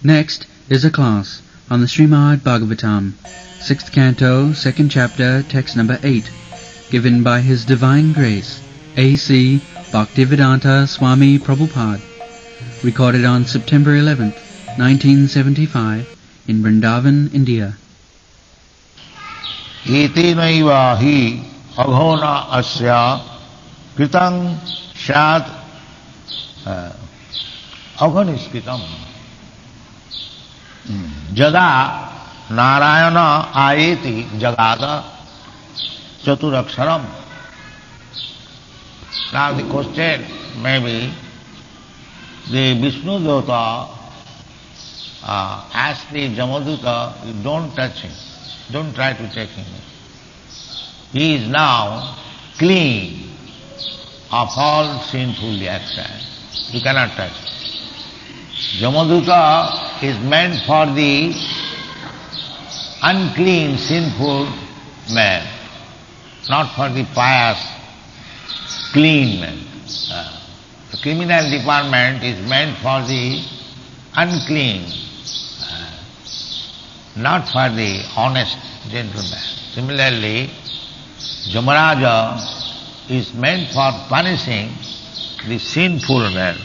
Next is a class on the Srimad Bhagavatam, 6th Canto, 2nd Chapter, text number 8, given by His Divine Grace, A.C. Bhaktivedanta Swami Prabhupada, recorded on September 11th, 1975, in Vrindavan, India. Etenaiva hi aghona asya kritam shat aghaniskritam jada narayana ayeti jagada chaturaksharam. Now the question may be, the Vishnu Devata asked the Jamaduta, don't touch him, don't try to take him. He is now clean of all sinful actions. You cannot touch him. Jamaduta is meant for the unclean, sinful man, not for the pious, clean man. The criminal department is meant for the unclean, not for the honest gentleman. Similarly, Jamaraja is meant for punishing the sinful man.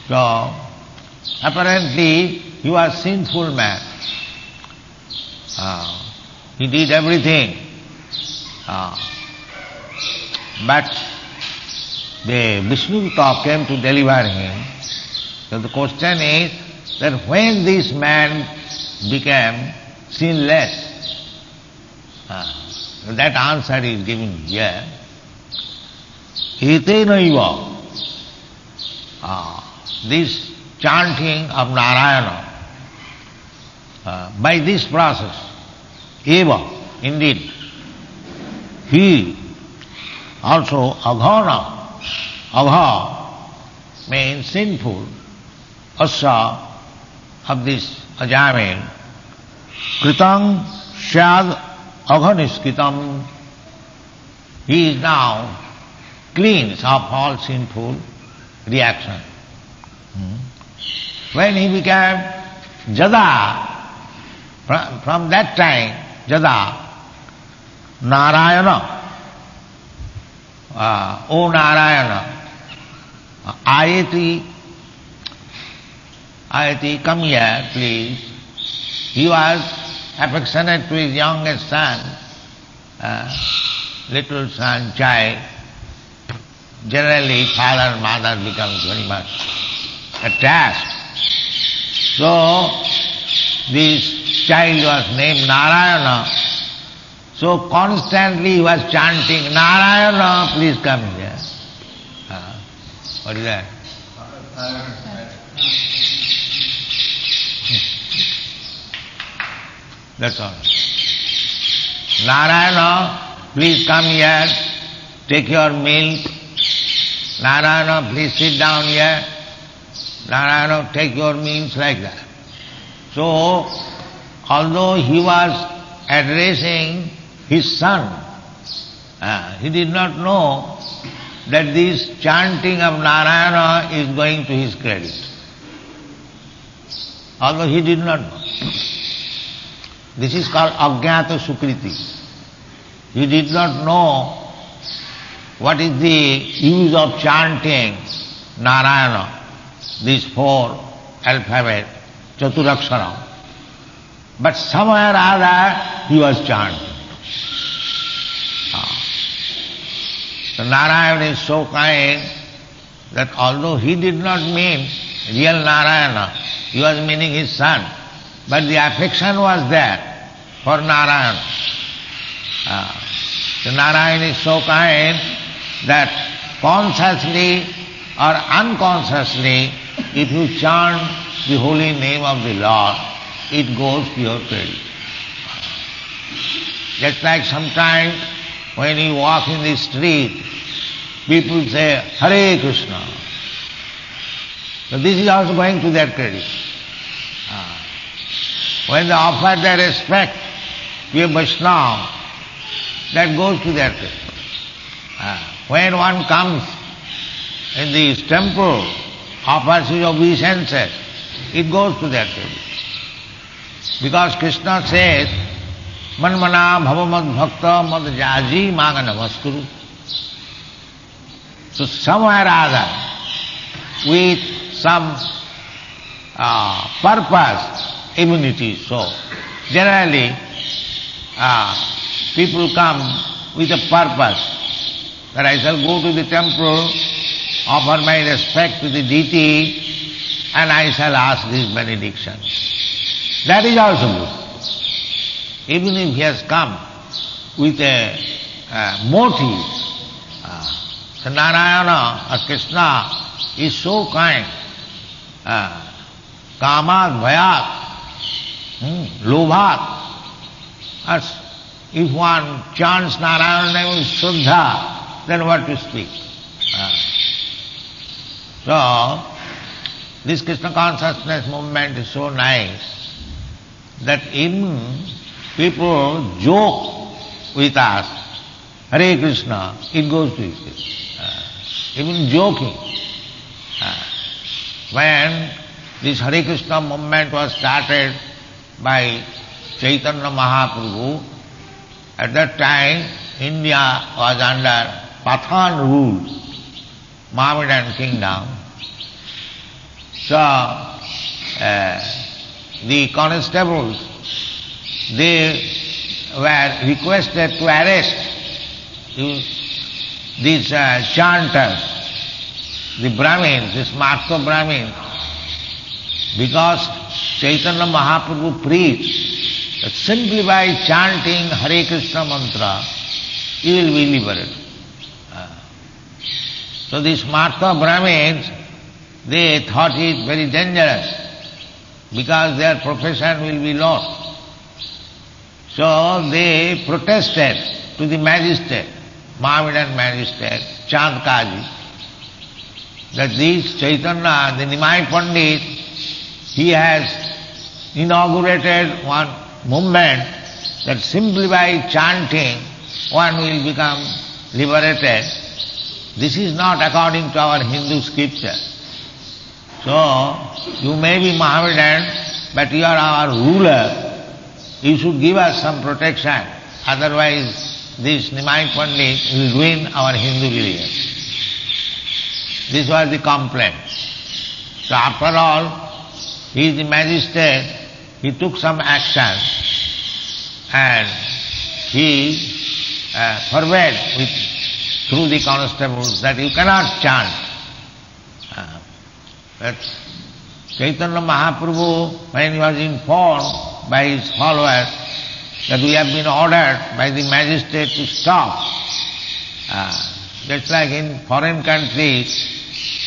So, apparently, he was sinful man. He did everything. But the Vishnudutta came to deliver him. So the question is that when this man became sinless, that answer is given here. Etenaiva, this chanting of Narayana, by this process, eva, indeed, he also aghana, agha means sinful, asya of this Ajamil, kritam syad aghaniskritam, he is now clean of all sinful reaction. When he became Jada, from that time, Jada, Narayana, O Narayana, Ayati, come here, please. He was affectionate to his youngest son, little son, child. Generally, father and mother becomes very much attached. So, this child was named Narayana. So constantly he was chanting, Narayana, please come here. What is that? That's all. Narayana, please come here, take your milk. Narayana, please sit down here. Narayana, take your meals, like that. So, although he was addressing his son, he did not know that this chanting of Narayana is going to his credit. Although he did not know. This is called Ajnata Sukriti. He did not know what is the use of chanting Narayana, these 4 alphabet, Chaturaksharam. But somewhere or other he was chanting. So Narayana is so kind that although he did not mean real Narayana, he was meaning his son, but the affection was there for Narayana. So Narayana is so kind that consciously or unconsciously, if you chant the holy name of the Lord, it goes to your credit. Just like sometimes when you walk in the street, people say, Hare Krishna. So this is also going to their credit. When they offer their respect to a Vaishnava, that goes to their credit. When one comes in the temple offers his obeisances, it goes to their table. Because Krishna says, Manmana bhavamad bhakta mad jaji maga namaskuru. So somewhere or other, with some purpose, immunity is so. Generally, people come with a purpose, that I shall go to the temple, offer my respect to the deity, and I shall ask this benediction. That is also good. Even if he has come with a motive, so Narayana or Krishna is so kind. Kamat, bhayat, lobhat. As if one chants Narayana name with Shraddha, then what to speak? So, this Krishna consciousness movement is so nice that even people joke with us, Hare Krishna, it goes to it. Even joking. When this Hare Krishna movement was started by Chaitanya Mahaprabhu, at that time India was under Pathan rule, Mohammedan kingdom. So the constables, they were requested to arrest these chanters, the Brahmins, the Smarta Brahmins, because Chaitanya Mahaprabhu preached that simply by chanting Hare Krishna mantra, you will be liberated. So these Smarta Brahmins, they thought it very dangerous because their profession will be lost. So they protested to the magistrate, Mohammedan magistrate, Chand Kazi, that this Chaitanya, the Nimai Pandit, he has inaugurated one movement that simply by chanting one will become liberated. This is not according to our Hindu scripture. So, you may be Mohammedan, but you are our ruler. You should give us some protection. Otherwise, this Nimai Pandit will ruin our Hindu religion. This was the complaint. So after all, he is the magistrate, he took some action and he forbade through the constables that you cannot chant. But Chaitanya Mahaprabhu, when he was informed by his followers that we have been ordered by the magistrate to stop, just like in foreign countries,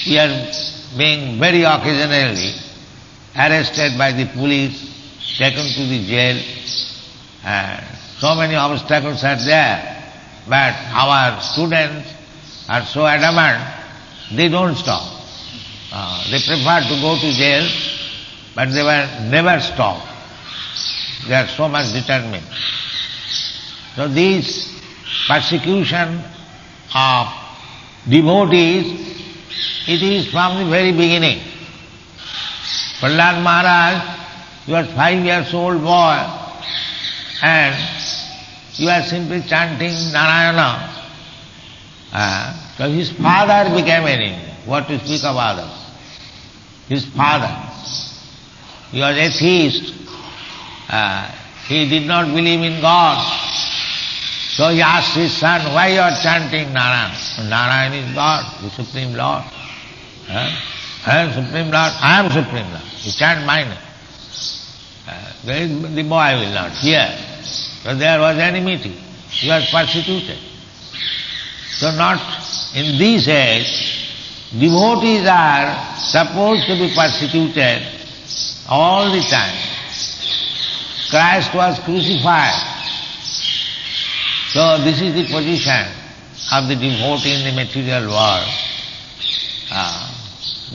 we are being very occasionally arrested by the police, taken to the jail, and so many obstacles are there. But our students are so adamant, they don't stop. They prefer to go to jail, but they were never stopped. They are so much determined. So this persecution of devotees, it is from the very beginning. Prahlad Maharaj, he was 5 years old boy, and he was simply chanting Narayana. So his father became enemy. What to speak of others? His father, he was atheist. He did not believe in God. So he asked his son, why you are chanting Narayana? Narayana is God, the Supreme Lord. Supreme Lord, I am Supreme Lord. You chant my name. The boy will not hear. So there was enmity. He was persecuted. So not in this age, devotees are supposed to be persecuted all the time. Christ was crucified. So this is the position of the devotee in the material world.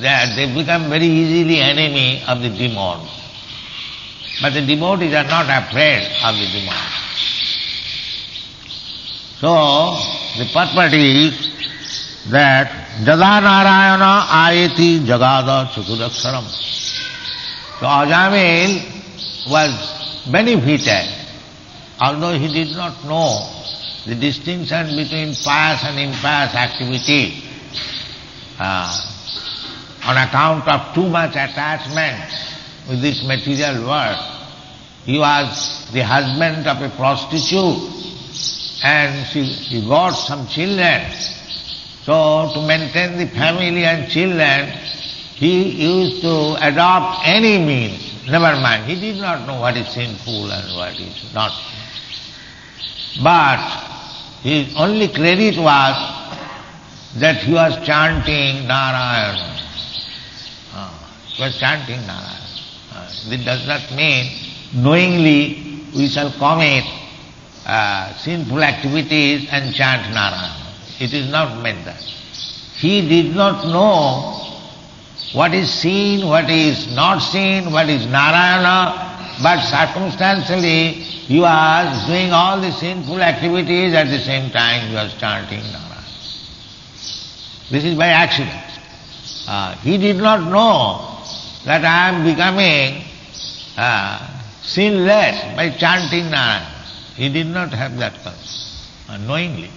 That they become very easily enemy of the demons. But the devotees are not afraid of the demons. So the purport is that Jada Narayana ayeti jagada chaturaksaram. So Ajamil was benefited, although he did not know the distinction between pious and impious activity. On account of too much attachment with this material world. He was the husband of a prostitute and he got some children. So to maintain the family and children, he used to adopt any means. Never mind, he did not know what is sinful and what is not. But his only credit was that he was chanting Narayana. He was chanting Narayana. This does not mean knowingly we shall commit sinful activities and chant Narayana. It is not meant that. He did not know what is seen, what is not seen, what is Narayana, but circumstantially he was doing all the sinful activities at the same time he was chanting Narayana. This is by accident. He did not know that I am becoming sinless by chanting Narayana. He did not have that concept, knowingly.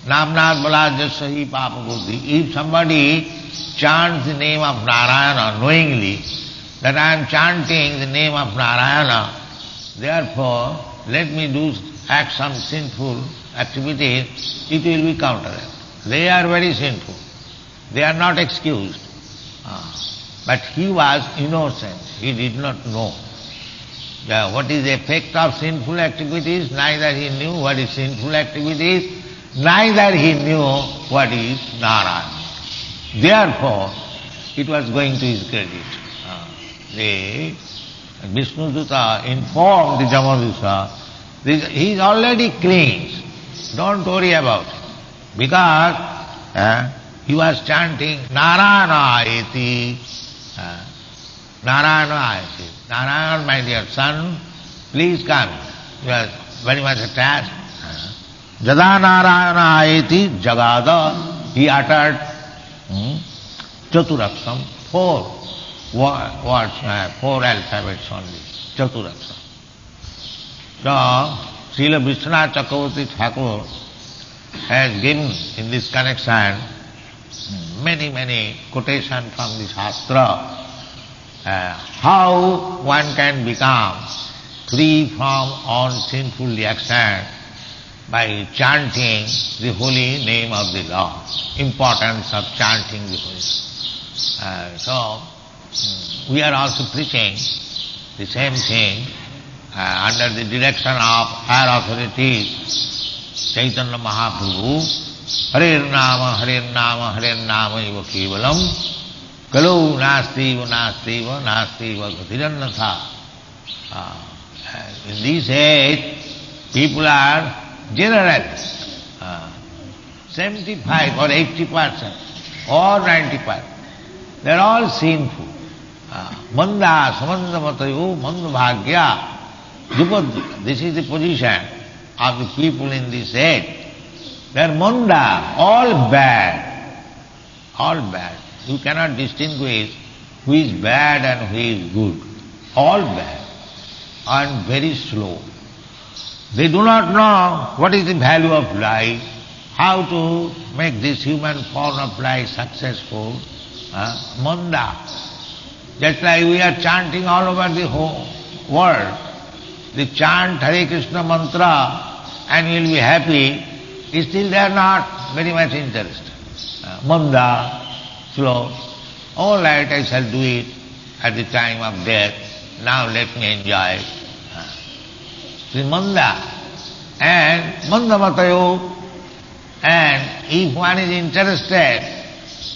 Namnat balajasya papa buddhi. If somebody chants the name of Narayana knowingly, that I am chanting the name of Narayana, therefore let me act some sinful activities, it will be counted. They are very sinful. They are not excused. But he was innocent. He did not know what is the effect of sinful activities. Neither he knew what is sinful activities, neither he knew what is Narayana. Therefore, it was going to his credit. The Vishnuduta informed the Jamadusa, he is already cleansed. Don't worry about it. Because he was chanting Narayana ayeti. Narayana ayeti. Narayana, my dear son, please come. You are very much attached. Jada Narayana ayeti jagada. He uttered Chaturaksam, 4 words, 4 alphabets only. Chaturaksam. So, Srila Vishwanath Chakravarti Thakur has given in this connection many quotations from the Shastra, how one can become free from all sinful reaction by chanting the holy name of the Lord. Importance of chanting the holy name. So, we are also preaching the same thing under the direction of higher authorities, Chaitanya Mahaprabhu. Harir Nama, Harir Nama, Harir Nama eva kevalam, kalau nastiva, nastiva, nastiva gatirannatha. In this age, people are generalists. 75 or 80% or 90%. They are all sinful. Manda, samanda matayo, manda bhagya, dupadduka. This is the position of the people in this age. They are manda, all bad. All bad. You cannot distinguish who is bad and who is good. All bad and very slow. They do not know what is the value of life, how to make this human form of life successful. Manda. Just like we are chanting all over the whole world, they chant Hare Krishna mantra and you will be happy, still they are not very much interested. Manda, slow. All right, I shall do it at the time of death. Now let me enjoy it. This is Manda. And Manda Matayo. And if one is interested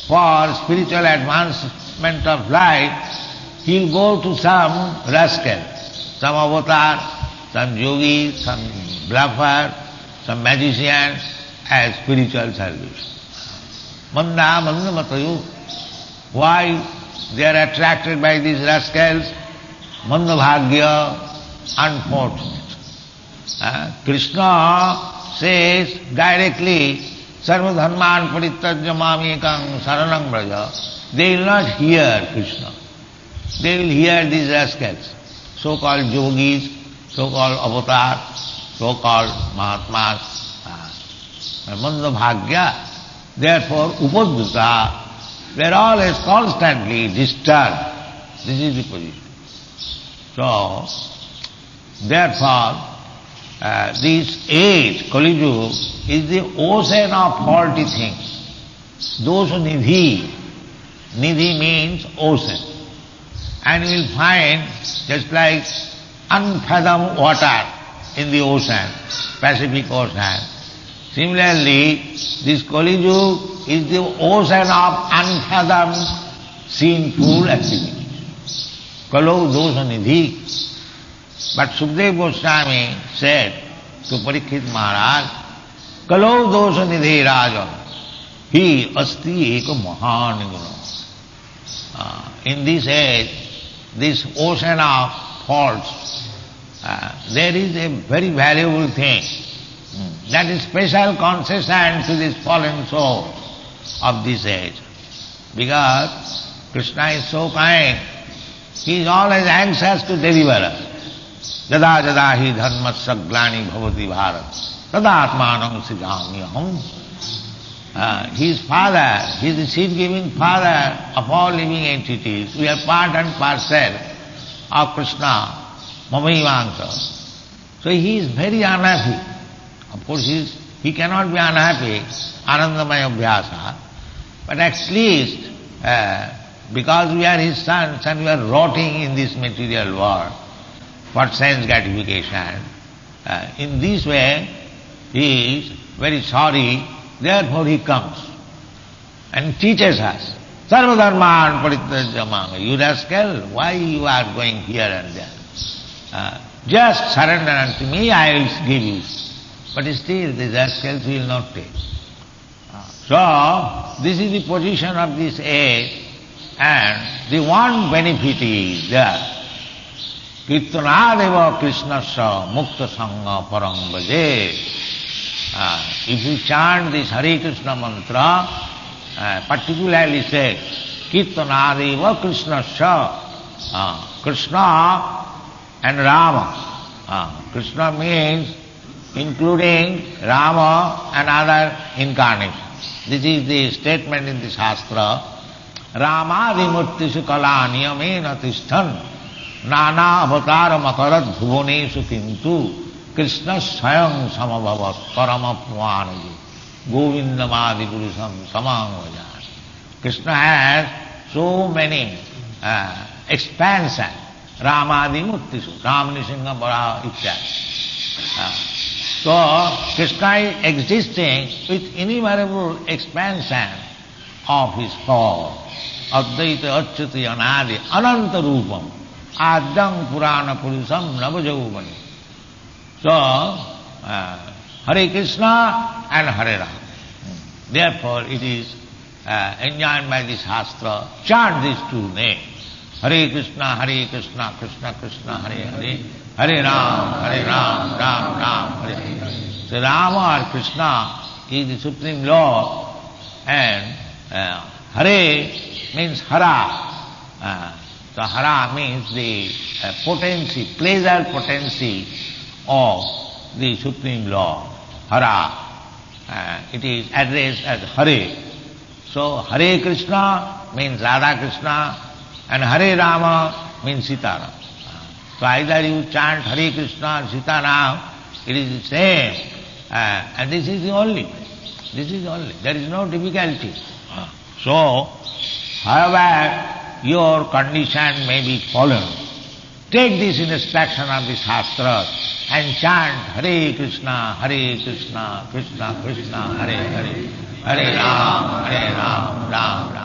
for spiritual advancement of life, he will go to some rascal, some avatar, some yogi, some bluffer, some magician as spiritual service. Manda, Manda Matayo. Why they are attracted by these rascals? Manda Bhagya, unfortunate. Krishna says directly Sarva dharman parityajya mamekam saranam braja, they will not hear Krishna. They will hear these rascals, so-called yogis, so-called avatars, so-called mahatmas, manda bhagya. Therefore, upadhuta, they are always constantly disturbed. This is the position. So, therefore, this age, Kali Yuga, is the ocean of faulty things. Dosha nidhi. Nidhi means ocean. And you will find just like unfathomed water in the ocean, Pacific Ocean. Similarly, this Kali Yuga is the ocean of unfathomed sinful activity. Kalau dosha nidhi. But Sukadeva Goswami said to Parikshit Maharaj, Kalau dosha nidhi rajan, he asti eka mahaniguna. In this age, this ocean of faults, there is a very valuable thing. That is special concession to this fallen soul of this age. Because Krishna is so kind, he is always anxious to deliver us. Jada jada hi dharmasya glani bhavati bharat, tada atmanam srijamyaham. His father, he is the seed-giving father of all living entities. We are part and parcel of Krishna, Mamaivansa. So he is very unhappy. Of course he cannot be unhappy, Anandamaya Abhyasa, but at least because we are his sons and we are rotting in this material world for sense gratification, in this way he is very sorry. Therefore he comes and teaches us, Sarva dharman parityajya mamekam. You rascal, why you are going here and there? Just surrender unto me, I will give you. But still the rascals will not take. So, this is the position of this age, and the one benefit is there. Kirtanadeva Krishnasya mukta sangha param bhaje. If you chant this Hare Krishna mantra, particularly say, Kirtanadeva Krishnasya, Krishna and Rama. Krishna means including Rama and other incarnations. This is the statement in the Shastra. Rama vimurtishu kala niyamena tishthan nana avatara makarat bhuvaneshu kintu Krishna swayam samabhavat paramapvanaji govindamadi purusam samangvajan. Krishna has so many expansion. Ramadi murtishu, Ramanisinga bara ityadi. So, Krishna is existing with innumerable expansion of his form. Advaita Achyuti Anadi Ananta Rupam Adyam Purana Purusam Navajauvani. So, Hare Krishna and Hare Rama. Therefore, it is enjoined by the Shastra, chant these two names. Hare Krishna, Krishna Krishna, Hare Hare, Hare Ram, Ram Ram, Hare Hare. So Rama or Krishna is the Supreme Lord, and Hare means Hara. So Hara means the potency, pleasure potency of the Supreme Lord. Hara. It is addressed as Hare. So Hare Krishna means Radha Krishna, and Hare Rama means Sita Ram. So either you chant Hare Krishna or Sita Ram, it is the same. And this is the only. This is the only. There is no difficulty. So, however your condition may be fallen, take this instruction of the Shastras and chant Hare Krishna, Krishna Krishna, Hare Hare, Hare Ram, Ram Ram.